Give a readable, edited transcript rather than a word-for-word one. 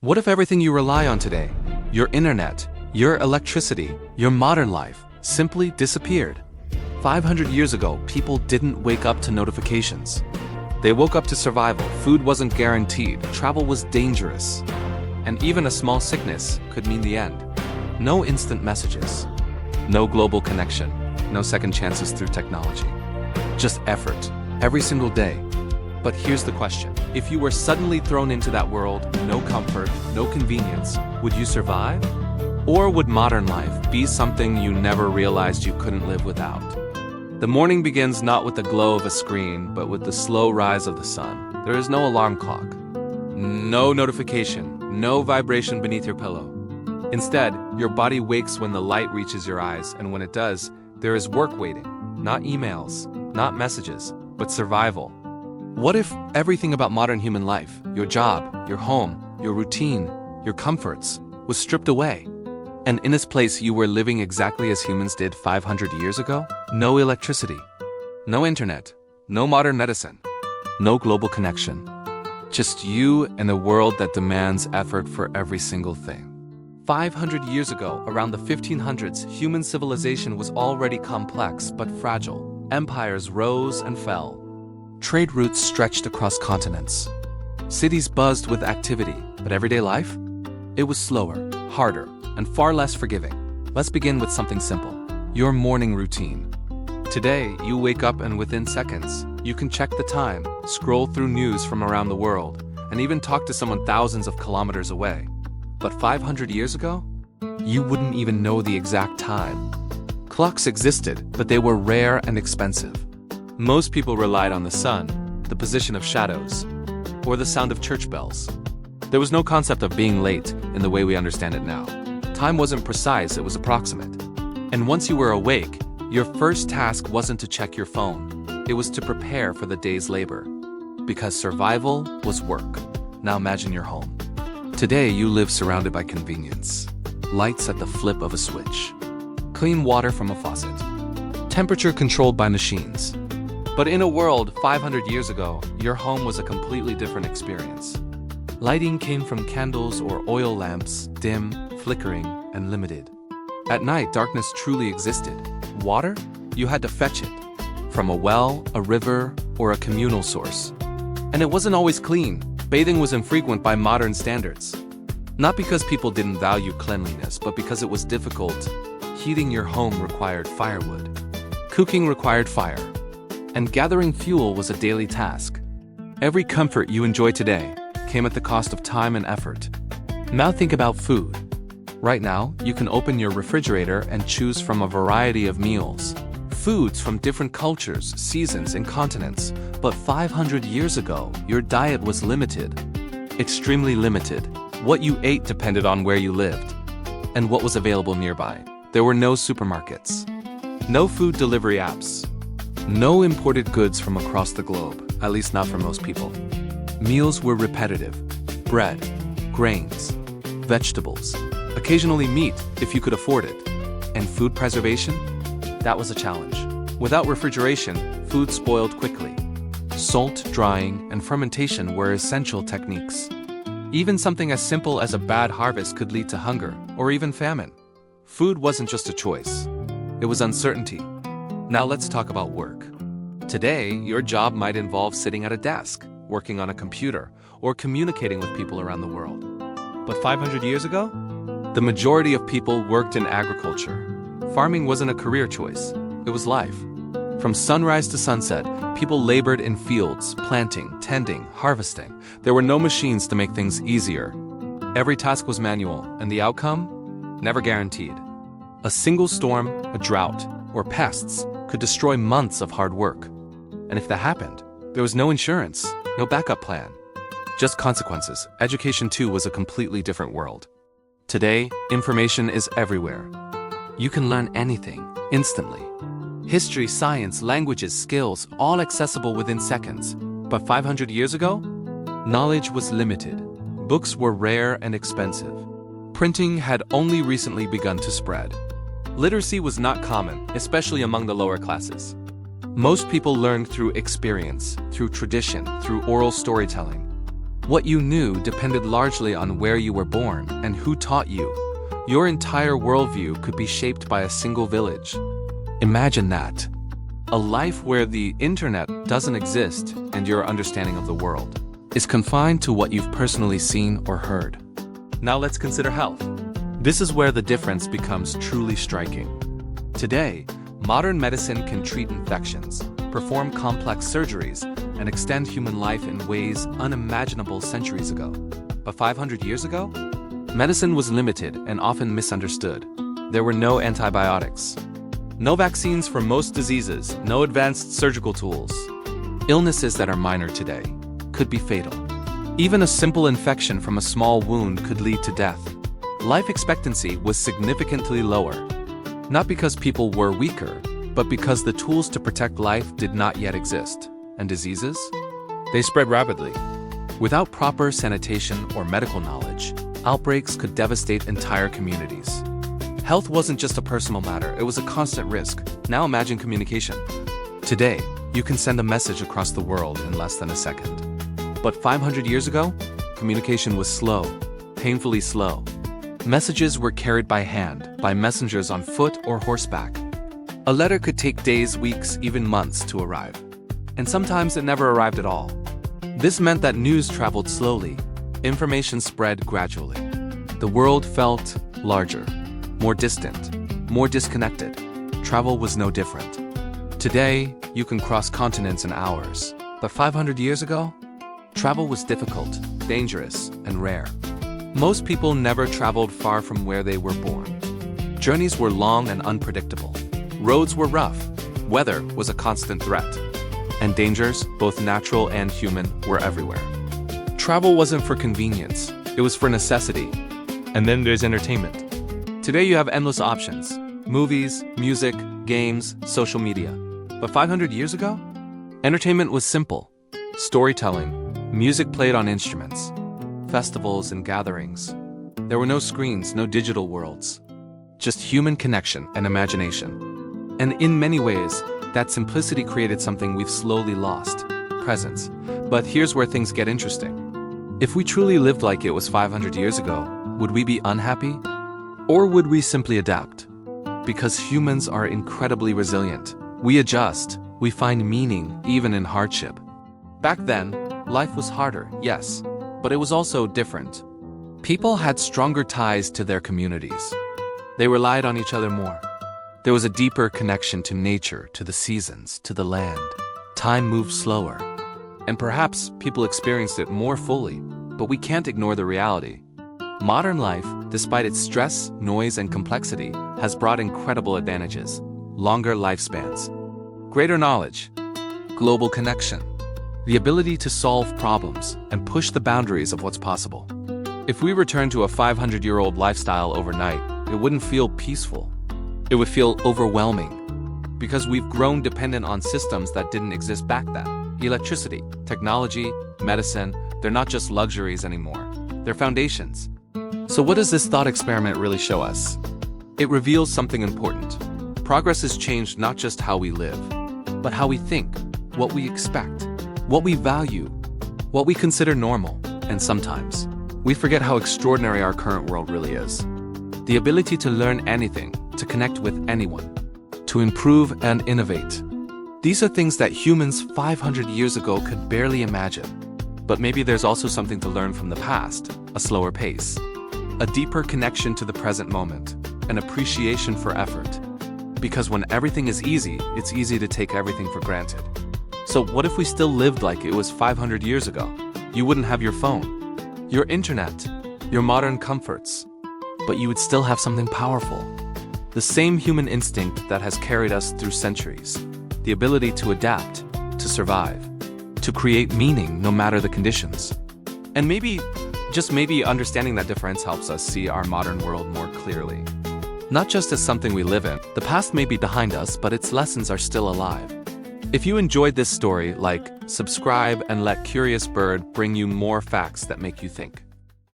What if everything you rely on today, your internet, your electricity, your modern life, simply disappeared? 500 years ago, people didn't wake up to notifications. They woke up to survival. Food wasn't guaranteed, travel was dangerous, and even a small sickness could mean the end. No instant messages, no global connection, no second chances through technology. Just effort, every single day. But here's the question. If you were suddenly thrown into that world, no comfort, no convenience, would you survive? Or would modern life be something you never realized you couldn't live without? The morning begins not with the glow of a screen, but with the slow rise of the sun. There is no alarm clock, no notification, no vibration beneath your pillow. Instead, your body wakes when the light reaches your eyes, and when it does, there is work waiting. Not emails, not messages, but survival. What if everything about modern human life, your job, your home, your routine, your comforts, was stripped away? And in its place, you were living exactly as humans did 500 years ago? No electricity, no internet, no modern medicine, no global connection. Just you and a world that demands effort for every single thing. 500 years ago, around the 1500s, human civilization was already complex but fragile. Empires rose and fell. Trade routes stretched across continents. Cities buzzed with activity, but everyday life? It was slower, harder, and far less forgiving. Let's begin with something simple. Your morning routine. Today, you wake up and within seconds, you can check the time, scroll through news from around the world, and even talk to someone thousands of kilometers away. But 500 years ago, you wouldn't even know the exact time. Clocks existed, but they were rare and expensive. Most people relied on the sun, the position of shadows, or the sound of church bells. There was no concept of being late in the way we understand it now. Time wasn't precise, it was approximate. And once you were awake, your first task wasn't to check your phone. It was to prepare for the day's labor. Because survival was work. Now imagine your home. Today, you live surrounded by convenience. Lights at the flip of a switch. Clean water from a faucet. Temperature controlled by machines. But in a world 500 years ago, your home was a completely different experience. Lighting came from candles or oil lamps, dim, flickering, and limited. At night, darkness truly existed. Water? You had to fetch it. From a well, a river, or a communal source. And it wasn't always clean. Bathing was infrequent by modern standards. Not because people didn't value cleanliness, but because it was difficult. Heating your home required firewood. Cooking required fire. And gathering fuel was a daily task. Every comfort you enjoy today came at the cost of time and effort. Now think about food. Right now, you can open your refrigerator and choose from a variety of meals. Foods from different cultures, seasons, and continents. But 500 years ago, your diet was limited. Extremely limited. What you ate depended on where you lived and what was available nearby. There were no supermarkets, no food delivery apps, no imported goods from across the globe, at least not for most people. Meals were repetitive. Bread, grains, vegetables, occasionally meat if you could afford it. And food preservation? That was a challenge. Without refrigeration, food spoiled quickly. Salt, drying, and fermentation were essential techniques. Even something as simple as a bad harvest could lead to hunger or even famine. Food wasn't just a choice. It was uncertainty. Now let's talk about work. Today, your job might involve sitting at a desk, working on a computer, or communicating with people around the world. But 500 years ago, the majority of people worked in agriculture. Farming wasn't a career choice, it was life. From sunrise to sunset, people labored in fields, planting, tending, harvesting. There were no machines to make things easier. Every task was manual, and the outcome? Never guaranteed. A single storm, a drought, or pests could destroy months of hard work. And if that happened, there was no insurance, no backup plan. Just consequences. Education too was a completely different world. Today, information is everywhere. You can learn anything, instantly. History, science, languages, skills, all accessible within seconds. But 500 years ago, knowledge was limited. Books were rare and expensive. Printing had only recently begun to spread. Literacy was not common, especially among the lower classes. Most people learned through experience, through tradition, through oral storytelling. What you knew depended largely on where you were born and who taught you. Your entire worldview could be shaped by a single village. Imagine that. A life where the internet doesn't exist and your understanding of the world is confined to what you've personally seen or heard. Now let's consider health. This is where the difference becomes truly striking. Today, modern medicine can treat infections, perform complex surgeries, and extend human life in ways unimaginable centuries ago. But 500 years ago, medicine was limited and often misunderstood. There were no antibiotics, no vaccines for most diseases, no advanced surgical tools. Illnesses that are minor today could be fatal. Even a simple infection from a small wound could lead to death. Life expectancy was significantly lower, not because people were weaker, but because the tools to protect life did not yet exist. And diseases? They spread rapidly. Without proper sanitation or medical knowledge, outbreaks could devastate entire communities. Health wasn't just a personal matter, it was a constant risk. Now imagine communication. Today, you can send a message across the world in less than a second. But 500 years ago, communication was slow, painfully slow. Messages were carried by hand, by messengers on foot or horseback. A letter could take days, weeks, even months to arrive. And sometimes it never arrived at all. This meant that news traveled slowly, information spread gradually. The world felt larger, more distant, more disconnected. Travel was no different. Today, you can cross continents in hours. But 500 years ago, travel was difficult, dangerous, and rare. Most people never traveled far from where they were born. Journeys were long and unpredictable. Roads were rough. Weather was a constant threat. And dangers, both natural and human, were everywhere. Travel wasn't for convenience, it was for necessity. And then there's entertainment. Today you have endless options: movies, music, games, social media. But 500 years ago, entertainment was simple. Storytelling, music played on instruments, festivals and gatherings. There were no screens, no digital worlds. Just human connection and imagination. And in many ways, that simplicity created something we've slowly lost: presence. But here's where things get interesting. If we truly lived like it was 500 years ago, would we be unhappy? Or would we simply adapt? Because humans are incredibly resilient. We adjust, we find meaning even in hardship. Back then, life was harder, yes, but it was also different. People had stronger ties to their communities. They relied on each other more. There was a deeper connection to nature, to the seasons, to the land. Time moved slower. And perhaps people experienced it more fully, but we can't ignore the reality. Modern life, despite its stress, noise, and complexity, has brought incredible advantages: longer lifespans, greater knowledge, global connection, the ability to solve problems and push the boundaries of what's possible. If we return to a 500-year-old lifestyle overnight, it wouldn't feel peaceful. It would feel overwhelming, because we've grown dependent on systems that didn't exist back then. Electricity, technology, medicine, they're not just luxuries anymore. They're foundations. So what does this thought experiment really show us? It reveals something important. Progress has changed not just how we live, but how we think, what we expect, what we value, what we consider normal. And sometimes, we forget how extraordinary our current world really is. The ability to learn anything, to connect with anyone, to improve and innovate. These are things that humans 500 years ago could barely imagine. But maybe there's also something to learn from the past: a slower pace, a deeper connection to the present moment, an appreciation for effort. Because when everything is easy, it's easy to take everything for granted. So what if we still lived like it was 500 years ago? You wouldn't have your phone, your internet, your modern comforts, but you would still have something powerful. The same human instinct that has carried us through centuries. The ability to adapt, to survive, to create meaning no matter the conditions. And maybe, just maybe, understanding that difference helps us see our modern world more clearly. Not just as something we live in. The past may be behind us, but its lessons are still alive. If you enjoyed this story, like, subscribe, and let Curious Bird bring you more facts that make you think.